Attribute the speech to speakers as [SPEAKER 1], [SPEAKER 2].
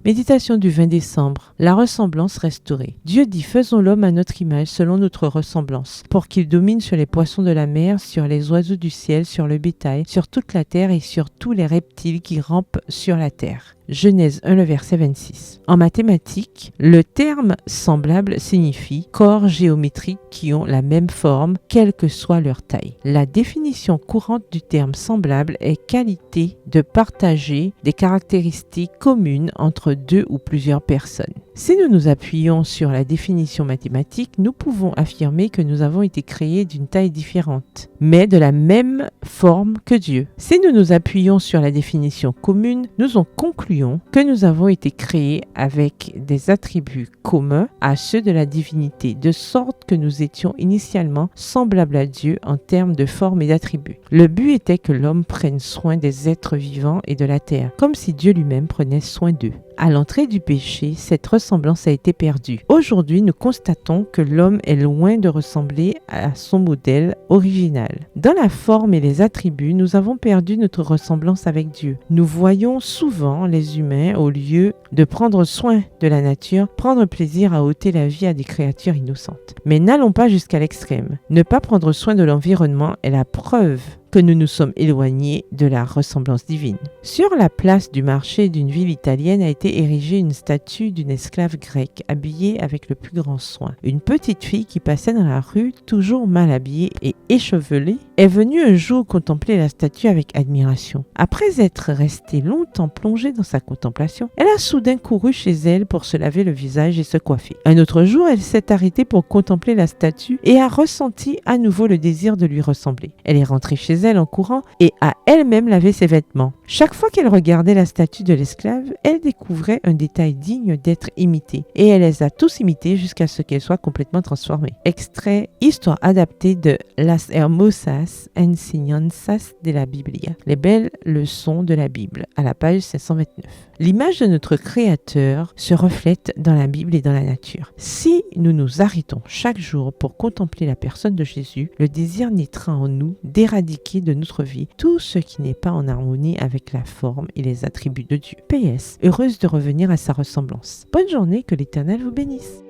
[SPEAKER 1] Méditation du 20 décembre. La ressemblance restaurée. Dieu dit: faisons l'homme à notre image, selon notre ressemblance, pour qu'il domine sur les poissons de la mer, sur les oiseaux du ciel, sur le bétail, sur toute la terre et sur tous les reptiles qui rampent sur la terre. Genèse 1, le verset 26. En mathématiques, le terme semblable signifie corps géométriques qui ont la même forme, quelle que soit leur taille. La définition courante du terme semblable est qualité de partager des caractéristiques communes entre deux ou plusieurs personnes. Si nous nous appuyons sur la définition mathématique, nous pouvons affirmer que nous avons été créés d'une taille différente, mais de la même forme que Dieu. Si nous nous appuyons sur la définition commune, nous en concluons que nous avons été créés avec des attributs communs à ceux de la divinité, de sorte que nous étions initialement semblables à Dieu en termes de forme et d'attributs. Le but était que l'homme prenne soin des êtres vivants et de la terre, comme si Dieu lui-même prenait soin d'eux. À l'entrée du péché, cette ressemblance a été perdue. Aujourd'hui, nous constatons que l'homme est loin de ressembler à son modèle original. Dans la forme et les attributs, nous avons perdu notre ressemblance avec Dieu. Nous voyons souvent les humains, au lieu de prendre soin de la nature, prendre plaisir à ôter la vie à des créatures innocentes. Mais n'allons pas jusqu'à l'extrême. Ne pas prendre soin de l'environnement est la preuve que nous nous sommes éloignés de la ressemblance divine. Sur la place du marché d'une ville italienne a été érigée une statue d'une esclave grecque habillée avec le plus grand soin. Une petite fille qui passait dans la rue, toujours mal habillée et échevelée, est venue un jour contempler la statue avec admiration. Après être restée longtemps plongée dans sa contemplation, elle a soudain couru chez elle pour se laver le visage et se coiffer. Un autre jour, elle s'est arrêtée pour contempler la statue et a ressenti à nouveau le désir de lui ressembler. Elle est rentrée chez elle en courant et a elle-même lavé ses vêtements. Chaque fois qu'elle regardait la statue de l'esclave, elle découvrait un détail digne d'être imité et elle les a tous imités jusqu'à ce qu'elle soit complètement transformée. Extrait Histoire adaptée de Las Hermosas Enseñanzas de la Biblia. Les belles leçons de la Bible, à la page 529. L'image de notre Créateur se reflète dans la Bible et dans la nature. Si nous nous arrêtons chaque jour pour contempler la personne de Jésus, le désir naîtra en nous d'éradiquer de notre vie tout ce qui n'est pas en harmonie avec la forme et les attributs de Dieu. PS, heureuse de revenir à sa ressemblance. Bonne journée, que l'Éternel vous bénisse.